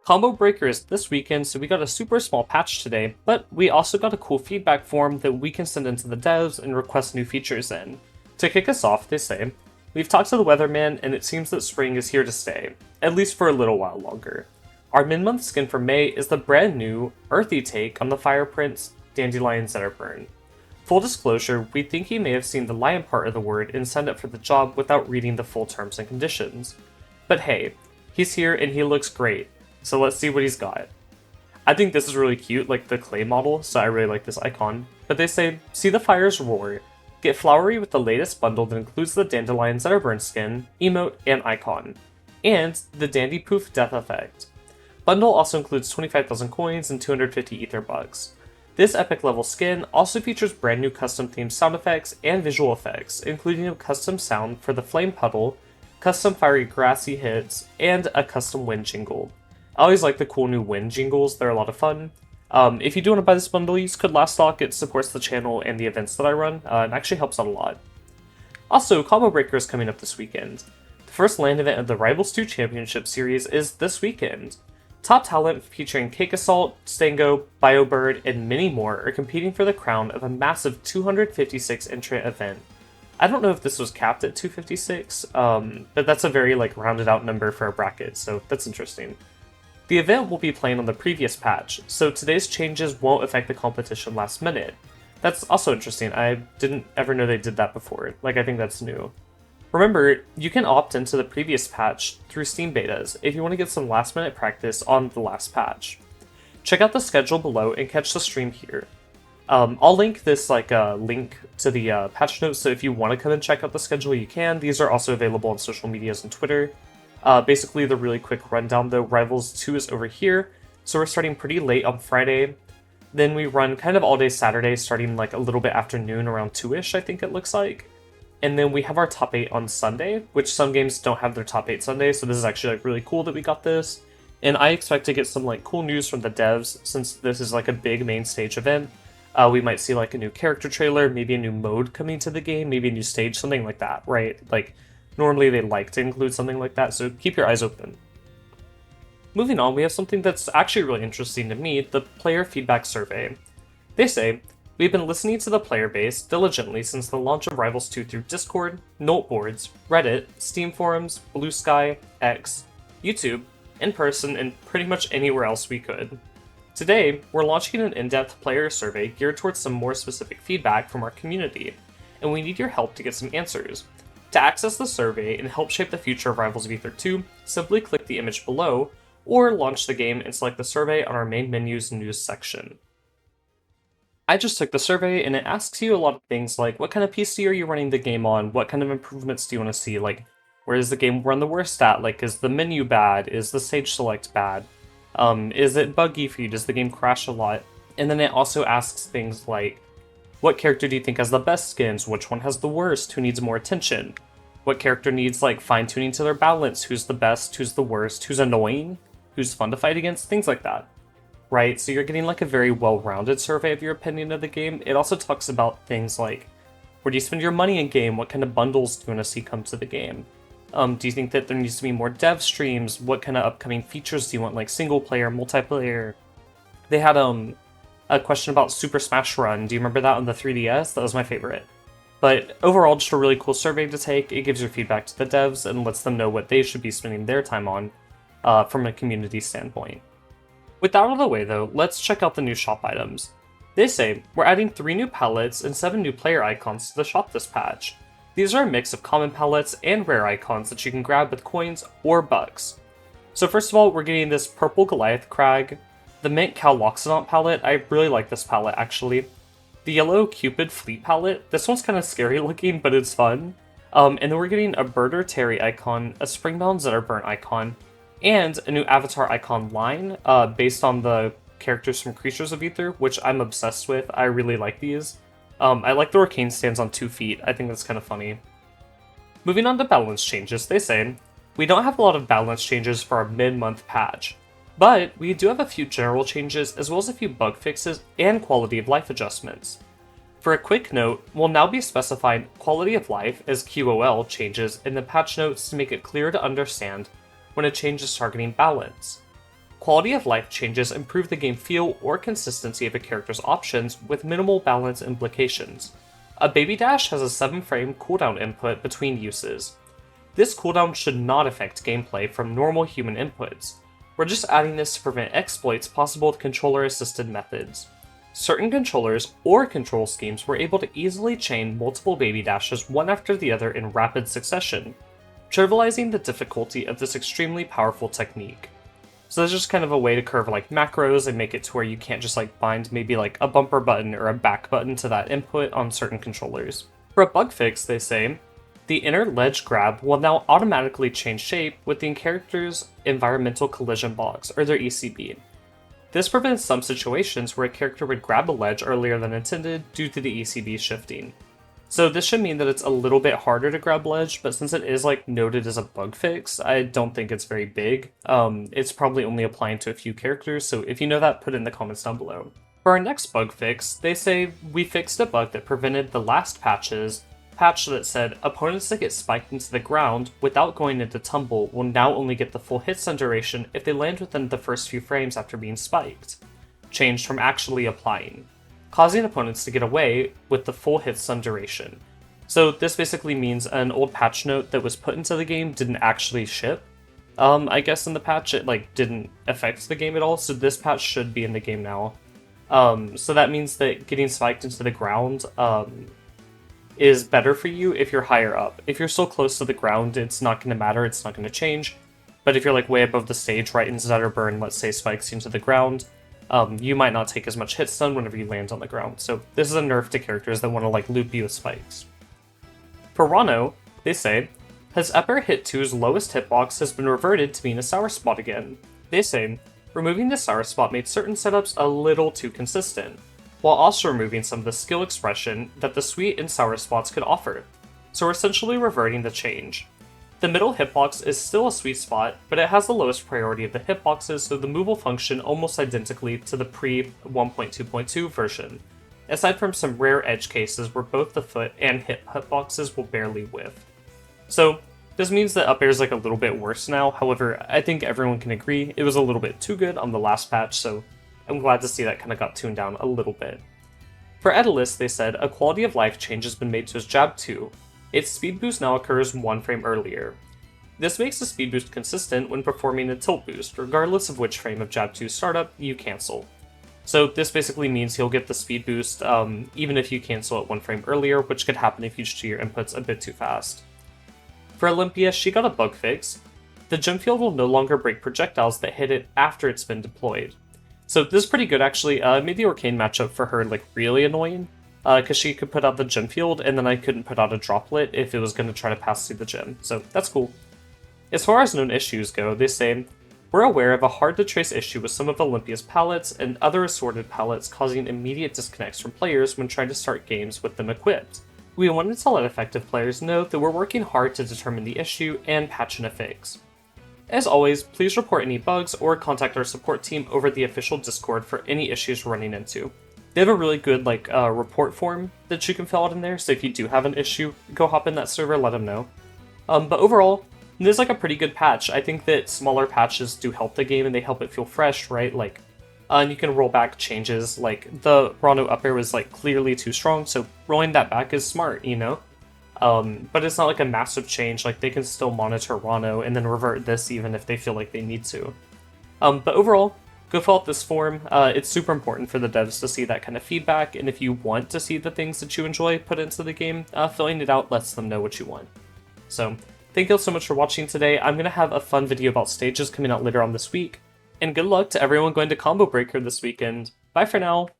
Combo Breaker is this weekend, so we got a super small patch today, but we also got a cool feedback form that we can send into the devs and request new features in. To kick us off, they say, "We've talked to the weatherman, and it seems that spring is here to stay, at least for a little while longer. Our mid-month skin for May is the brand new, earthy take on the Fire Prince Dandelion Zetterburn. Full disclosure, we think he may have seen the lion part of the word and signed up for the job without reading the full terms and conditions. But hey, he's here and he looks great, so let's see what he's got." I think this is really cute, like the clay model, so I really like this icon. But they say, "See the fires roar. Get flowery with the latest bundle that includes the Dandelion Zetterburn skin, emote, and icon. And the Dandy Poof death effect. Bundle also includes 25,000 coins and 250 ether bucks. This epic level skin also features brand new custom themed sound effects and visual effects, including a custom sound for the flame puddle, custom fiery grassy hits, and a custom wind jingle. I always like the cool new wind jingles, they're a lot of fun. If you do want to buy this bundle, use code LASTSTOCK, it supports the channel and the events that I run, and actually helps out a lot. Also, Combo Breaker is coming up this weekend. The first LAN event of the Rivals 2 Championship Series is this weekend. Top talent featuring Cake Assault, Stango, BioBird, and many more are competing for the crown of a massive 256 entrant event. I don't know if this was capped at 256, but that's a very rounded out number for a bracket, so that's interesting. The event will be playing on the previous patch, so today's changes won't affect the competition last minute. That's also interesting, I didn't ever know they did that before, I think that's new. Remember, you can opt into the previous patch through Steam betas if you want to get some last minute practice on the last patch. Check out the schedule below and catch the stream here. I'll link this link to the patch notes, so if you want to come and check out the schedule, you can. These are also available on social medias and Twitter. Basically, the really quick rundown though, Rivals 2 is over here, so we're starting pretty late on Friday. Then we run kind of all day Saturday, starting a little bit after noon, around 2-ish, I think it looks like. And then we have our top 8 on Sunday, which some games don't have their top 8 Sunday, so this is actually really cool that we got this. And I expect to get some cool news from the devs, since this is a big main stage event. We might see a new character trailer, maybe a new mode coming to the game, maybe a new stage, something like that, right? Normally they like to include something like that, so keep your eyes open. Moving on, we have something that's actually really interesting to me, the player feedback survey. They say, "We've been listening to the player base diligently since the launch of Rivals 2 through Discord, note boards, Reddit, Steam forums, Blue Sky, X, YouTube, in person, and pretty much anywhere else we could. Today, we're launching an in-depth player survey geared towards some more specific feedback from our community, and we need your help to get some answers. To access the survey and help shape the future of Rivals of Aether 2, simply click the image below, or launch the game and select the survey on our main menu's news section." I just took the survey, and it asks you a lot of things like, what kind of PC are you running the game on? What kind of improvements do you want to see? Where does the game run the worst at? Is the menu bad? Is the stage select bad? Is it buggy for you? Does the game crash a lot? And then it also asks things like, what character do you think has the best skins? Which one has the worst? Who needs more attention? What character needs fine-tuning to their balance? Who's the best? Who's the worst? Who's annoying? Who's fun to fight against? Things like that. Right, so you're getting a very well-rounded survey of your opinion of the game. It also talks about things like, where do you spend your money in game? What kind of bundles do you want to see come to the game? Do you think that there needs to be more dev streams? What kind of upcoming features do you want, single player, multiplayer? They had a question about Super Smash Run. Do you remember that on the 3DS? That was my favorite. But overall, just a really cool survey to take. It gives your feedback to the devs and lets them know what they should be spending their time on from a community standpoint. With that out of the way though, let's check out the new shop items. They say, we're adding 3 new palettes and 7 new player icons to the shop this patch. These are a mix of common palettes and rare icons that you can grab with coins or bucks. So first of all, we're getting this purple Goliath Crag, the mint Cal Loxodont palette. I really like this palette actually. The yellow Cupid Fleet palette, this one's kind of scary looking, but it's fun. And then we're getting a Birder Terry icon, a Springbound Zetterburn icon, and a new avatar icon line based on the characters from Creatures of Aether, which I'm obsessed with. I really like these. I like the Arcane stands on 2 feet. I think that's kind of funny. Moving on to balance changes, they say, we don't have a lot of balance changes for our mid-month patch, but we do have a few general changes as well as a few bug fixes and quality of life adjustments. For a quick note, we'll now be specifying quality of life as QOL changes in the patch notes to make it clear to understand when a change is targeting balance. Quality of life changes improve the game feel or consistency of a character's options with minimal balance implications. A baby dash has a 7-frame cooldown input between uses. This cooldown should not affect gameplay from normal human inputs. We're just adding this to prevent exploits possible with controller-assisted methods. Certain controllers or control schemes were able to easily chain multiple baby dashes one after the other in rapid succession, trivializing the difficulty of this extremely powerful technique. So there's just kind of a way to curve like macros and make it to where you can't just like bind maybe like a bumper button or a back button to that input on certain controllers. For a bug fix, they say, the inner ledge grab will now automatically change shape with the character's environmental collision box, or their ECB. This prevents some situations where a character would grab a ledge earlier than intended due to the ECB shifting. So this should mean that it's a little bit harder to grab ledge, but since it is like noted as a bug fix, I don't think it's very big. It's probably only applying to a few characters, so if you know that, put it in the comments down below. For our next bug fix, they say we fixed a bug that prevented the last patch that said opponents that get spiked into the ground without going into tumble will now only get the full hit stun duration if they land within the first few frames after being spiked, changed from actually applying, causing opponents to get away with the full hit stun duration. So this basically means an old patch note that was put into the game didn't actually ship. I guess in the patch it like didn't affect the game at all, so this patch should be in the game now. So that means that getting spiked into the ground is better for you if you're higher up. If you're so close to the ground, it's not going to matter, it's not going to change. But if you're like way above the stage, right in Zetterburn, let's say spikes into the ground, you might not take as much hit stun whenever you land on the ground. So this is a nerf to characters that want to like loop you with spikes. For Rano, they say, his upper hit 2's lowest hitbox has been reverted to being a sour spot again. They say, removing the sour spot made certain setups a little too consistent, while also removing some of the skill expression that the sweet and sour spots could offer. So we're essentially reverting the change. The middle hitbox is still a sweet spot, but it has the lowest priority of the hitboxes, so the move will function almost identically to the pre-1.2.2 version, aside from some rare edge cases where both the foot and hitboxes will barely whiff. So this means that up air is like a little bit worse now, however, I think everyone can agree it was a little bit too good on the last patch, so I'm glad to see that kind of got tuned down a little bit. For Edalus, they said a quality of life change has been made to his jab 2. Its speed boost now occurs 1 frame earlier. This makes the speed boost consistent when performing a tilt boost, regardless of which frame of jab 2 startup you cancel. So this basically means he'll get the speed boost even if you cancel it 1 frame earlier, which could happen if you cheat your inputs a bit too fast. For Olympia, she got a bug fix. The gem field will no longer break projectiles that hit it after it's been deployed. So this is pretty good actually. It made the Arcane matchup for her like really annoying, because she could put out the gem field and then I couldn't put out a droplet if it was going to try to pass through the gem, so that's cool. As far as known issues go, they say, we're aware of a hard to trace issue with some of Olympia's palettes and other assorted palettes causing immediate disconnects from players when trying to start games with them equipped. We wanted to let effective players know that we're working hard to determine the issue and patch in a fix. As always, please report any bugs or contact our support team over the official Discord for any issues we're running into. They have a really good report form that you can fill out in there, so if you do have an issue, go hop in that server, let them know. But overall, this is like a pretty good patch. I think that smaller patches do help the game and they help it feel fresh, right? And you can roll back changes, like the Rano up air was like clearly too strong, so rolling that back is smart, you know? But it's not like a massive change, like they can still monitor Rano and then revert this even if they feel like they need to. But overall, go fill out this form. It's super important for the devs to see that kind of feedback, and if you want to see the things that you enjoy put into the game, filling it out lets them know what you want. So, thank you all so much for watching today. I'm going to have a fun video about stages coming out later on this week, and good luck to everyone going to Combo Breaker this weekend. Bye for now!